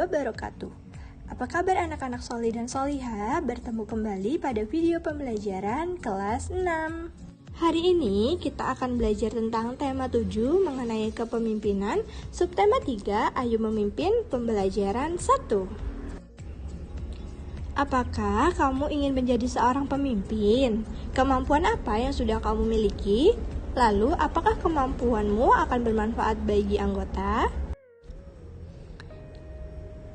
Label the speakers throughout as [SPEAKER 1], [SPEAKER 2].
[SPEAKER 1] wabarakatuh. Apa kabar anak-anak solih dan solihah? Bertemu kembali pada video pembelajaran kelas 6. Hari ini kita akan belajar tentang tema 7 mengenai kepemimpinan, subtema 3 Ayo Memimpin, pembelajaran 1. Apakah kamu ingin menjadi seorang pemimpin? Kemampuan apa yang sudah kamu miliki? Lalu, apakah kemampuanmu akan bermanfaat bagi anggota?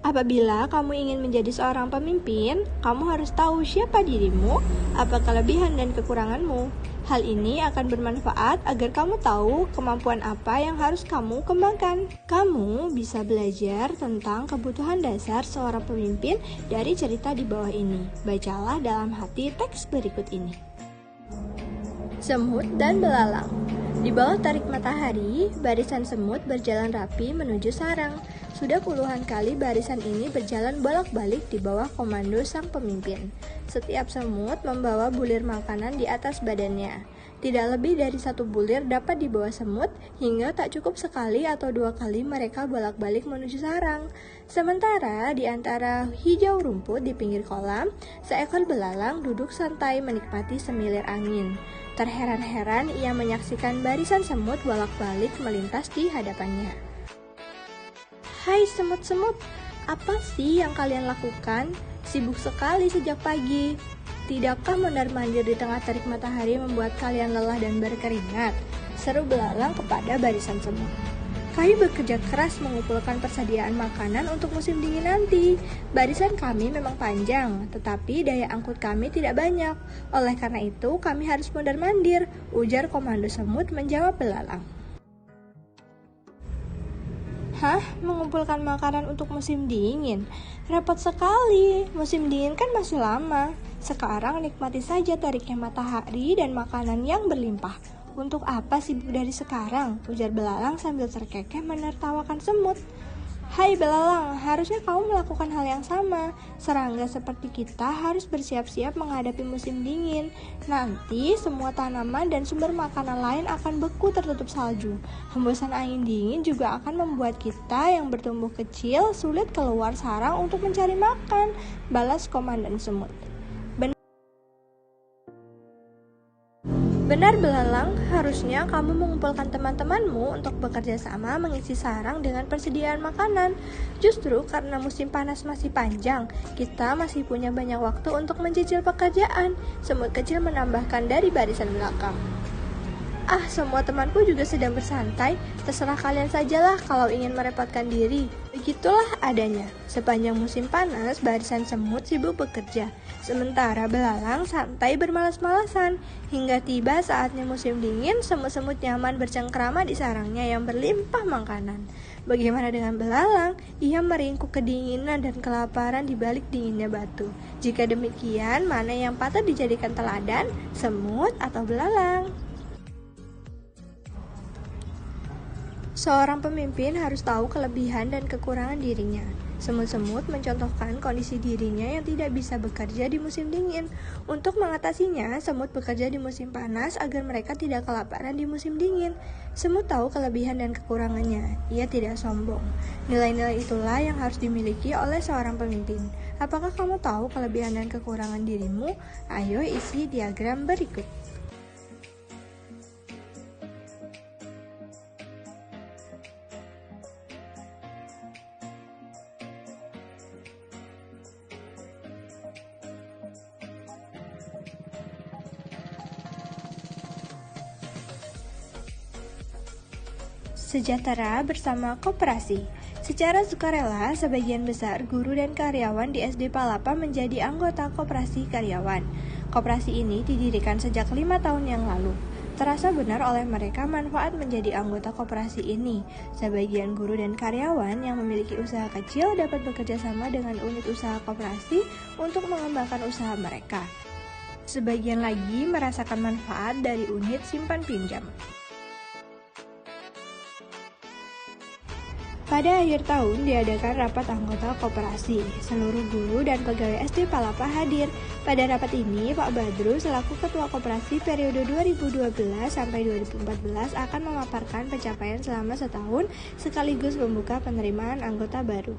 [SPEAKER 1] Apabila kamu ingin menjadi seorang pemimpin, kamu harus tahu siapa dirimu, apa kelebihan dan kekuranganmu. Hal ini akan bermanfaat agar kamu tahu kemampuan apa yang harus kamu kembangkan. Kamu bisa belajar tentang kebutuhan dasar seorang pemimpin dari cerita di bawah ini. Bacalah dalam hati teks berikut ini. Semut dan belalang. Di bawah terik matahari, barisan semut berjalan rapi menuju sarang. Sudah puluhan kali barisan ini berjalan bolak-balik di bawah komando sang pemimpin. Setiap semut membawa bulir makanan di atas badannya. Tidak lebih dari satu bulir dapat dibawa semut, hingga tak cukup sekali atau dua kali mereka bolak-balik menuju sarang. Sementara di antara hijau rumput di pinggir kolam, seekor belalang duduk santai menikmati semilir angin. Terheran-heran ia menyaksikan barisan semut bolak-balik melintas di hadapannya. Hai semut-semut, apa sih yang kalian lakukan? Sibuk sekali sejak pagi. Tidakkah mondar-mandir di tengah terik matahari membuat kalian lelah dan berkeringat? Seru belalang kepada barisan semut. Kami bekerja keras mengumpulkan persediaan makanan untuk musim dingin nanti. Barisan kami memang panjang, tetapi daya angkut kami tidak banyak. Oleh karena itu, kami harus mondar-mandir, ujar komando semut menjawab belalang. Hah? Mengumpulkan makanan untuk musim dingin? Repot sekali, musim dingin kan masih lama. Sekarang nikmati saja teriknya matahari dan makanan yang berlimpah. Untuk apa sibuk dari sekarang? Ujar belalang sambil terkekeh menertawakan semut. Hai belalang, harusnya kamu melakukan hal yang sama. Serangga seperti kita harus bersiap-siap menghadapi musim dingin. Nanti semua tanaman dan sumber makanan lain akan beku tertutup salju. Hembusan angin dingin juga akan membuat kita yang bertumbuh kecil sulit keluar sarang untuk mencari makan, balas komandan semut. Benar belalang, harusnya kamu mengumpulkan teman-temanmu untuk bekerja sama mengisi sarang dengan persediaan makanan. Justru karena musim panas masih panjang, kita masih punya banyak waktu untuk mencicil pekerjaan. Semut kecil menambahkan dari barisan belakang. Ah, semua temanku juga sedang bersantai. Terserah kalian sajalah kalau ingin merepotkan diri. Begitulah adanya. Sepanjang musim panas, barisan semut sibuk bekerja. Sementara belalang santai bermalas-malasan. Hingga tiba saatnya musim dingin, semut-semut nyaman bercengkrama di sarangnya yang berlimpah makanan. Bagaimana dengan belalang? Ia meringkuk kedinginan dan kelaparan di balik dinginnya batu. Jika demikian, mana yang patut dijadikan teladan? Semut atau belalang? Seorang pemimpin harus tahu kelebihan dan kekurangan dirinya. Semut-semut mencontohkan kondisi dirinya yang tidak bisa bekerja di musim dingin. Untuk mengatasinya, semut bekerja di musim panas agar mereka tidak kelaparan di musim dingin. Semut tahu kelebihan dan kekurangannya. Ia tidak sombong. Nilai-nilai itulah yang harus dimiliki oleh seorang pemimpin. Apakah kamu tahu kelebihan dan kekurangan dirimu? Ayo isi diagram berikut. Sejahtera bersama koperasi. Secara sukarela, sebagian besar guru dan karyawan di SD Palapa menjadi anggota koperasi karyawan. Koperasi ini didirikan sejak 5 tahun yang lalu. Terasa benar oleh mereka manfaat menjadi anggota koperasi ini. Sebagian guru dan karyawan yang memiliki usaha kecil dapat bekerja sama dengan unit usaha koperasi untuk mengembangkan usaha mereka. Sebagian lagi merasakan manfaat dari unit simpan pinjam. Pada akhir tahun diadakan rapat anggota koperasi. Seluruh guru dan pegawai SD Palapa hadir. Pada rapat ini, Pak Badru selaku Ketua Koperasi periode 2012 sampai 2014 akan memaparkan pencapaian selama setahun sekaligus membuka penerimaan anggota baru.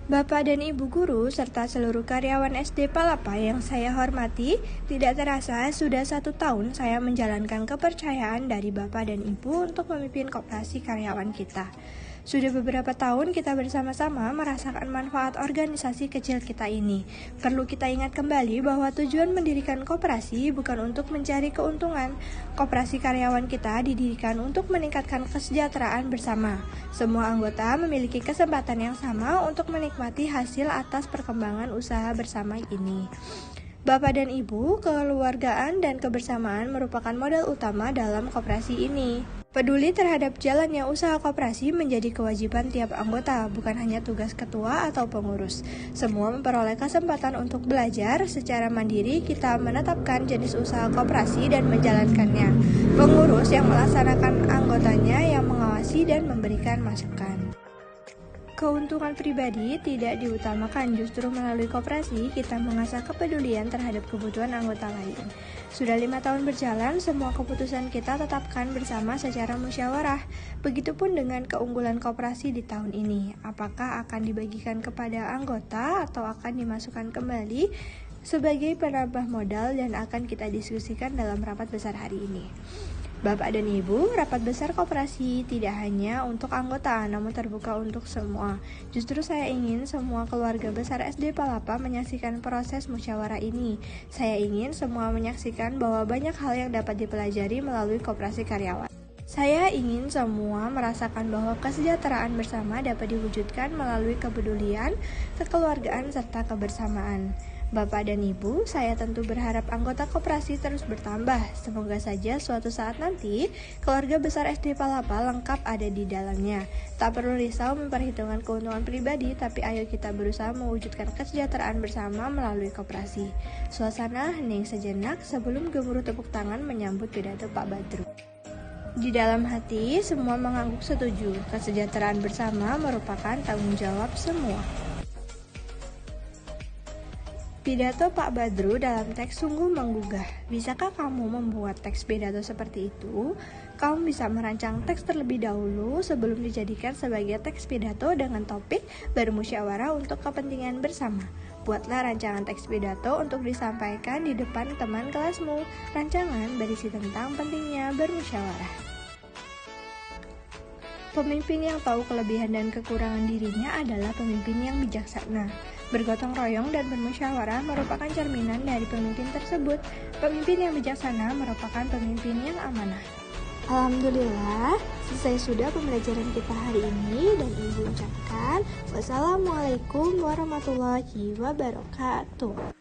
[SPEAKER 1] Bapak dan Ibu guru, serta seluruh karyawan SD Palapa yang saya hormati, tidak terasa sudah 1 tahun saya menjalankan kepercayaan dari Bapak dan Ibu untuk memimpin koperasi karyawan kita. Sudah beberapa tahun kita bersama-sama merasakan manfaat organisasi kecil kita ini. Perlu kita ingat kembali bahwa tujuan mendirikan koperasi bukan untuk mencari keuntungan. Koperasi karyawan kita didirikan untuk meningkatkan kesejahteraan bersama. Semua anggota memiliki kesempatan yang sama untuk menikmati hasil atas perkembangan usaha bersama ini. Bapak dan Ibu, kekeluargaan dan kebersamaan merupakan modal utama dalam koperasi ini. Peduli terhadap jalannya usaha koperasi menjadi kewajiban tiap anggota, bukan hanya tugas ketua atau pengurus. Semua memperoleh kesempatan untuk belajar secara mandiri. Kita menetapkan jenis usaha koperasi dan menjalankannya. Pengurus yang melaksanakan, anggotanya yang mengawasi dan memberikan masukan. Keuntungan pribadi tidak diutamakan, justru melalui koperasi kita mengasah kepedulian terhadap kebutuhan anggota lain. Sudah 5 tahun berjalan, semua keputusan kita tetapkan bersama secara musyawarah. Begitupun dengan keunggulan koperasi di tahun ini. Apakah akan dibagikan kepada anggota atau akan dimasukkan kembali sebagai penambah modal dan akan kita diskusikan dalam rapat besar hari ini. Bapak dan Ibu, rapat besar koperasi tidak hanya untuk anggota, namun terbuka untuk semua. Justru saya ingin semua keluarga besar SD Palapa menyaksikan proses musyawarah ini. Saya ingin semua menyaksikan bahwa banyak hal yang dapat dipelajari melalui koperasi karyawan. Saya ingin semua merasakan bahwa kesejahteraan bersama dapat diwujudkan melalui kepedulian, kekeluargaan, serta kebersamaan. Bapak dan Ibu, saya tentu berharap anggota koperasi terus bertambah. Semoga saja suatu saat nanti, keluarga besar SD Palapa lengkap ada di dalamnya. Tak perlu risau memperhitungkan keuntungan pribadi, tapi ayo kita berusaha mewujudkan kesejahteraan bersama melalui koperasi. Suasana hening sejenak sebelum gemuruh tepuk tangan menyambut pidato Pak Badru. Di dalam hati, semua mengangguk setuju. Kesejahteraan bersama merupakan tanggung jawab semua. Pidato Pak Badru dalam teks sungguh menggugah. Bisakah kamu membuat teks pidato seperti itu? Kamu bisa merancang teks terlebih dahulu sebelum dijadikan sebagai teks pidato dengan topik bermusyawarah untuk kepentingan bersama. Buatlah rancangan teks pidato untuk disampaikan di depan teman kelasmu. Rancangan berisi tentang pentingnya bermusyawarah. Pemimpin yang tahu kelebihan dan kekurangan dirinya adalah pemimpin yang bijaksana. Bergotong royong dan bermusyawarah merupakan cerminan dari pemimpin tersebut. Pemimpin yang bijaksana merupakan pemimpin yang amanah. Alhamdulillah, selesai sudah pembelajaran kita hari ini dan Ibu ucapkan wassalamualaikum warahmatullahi wabarakatuh.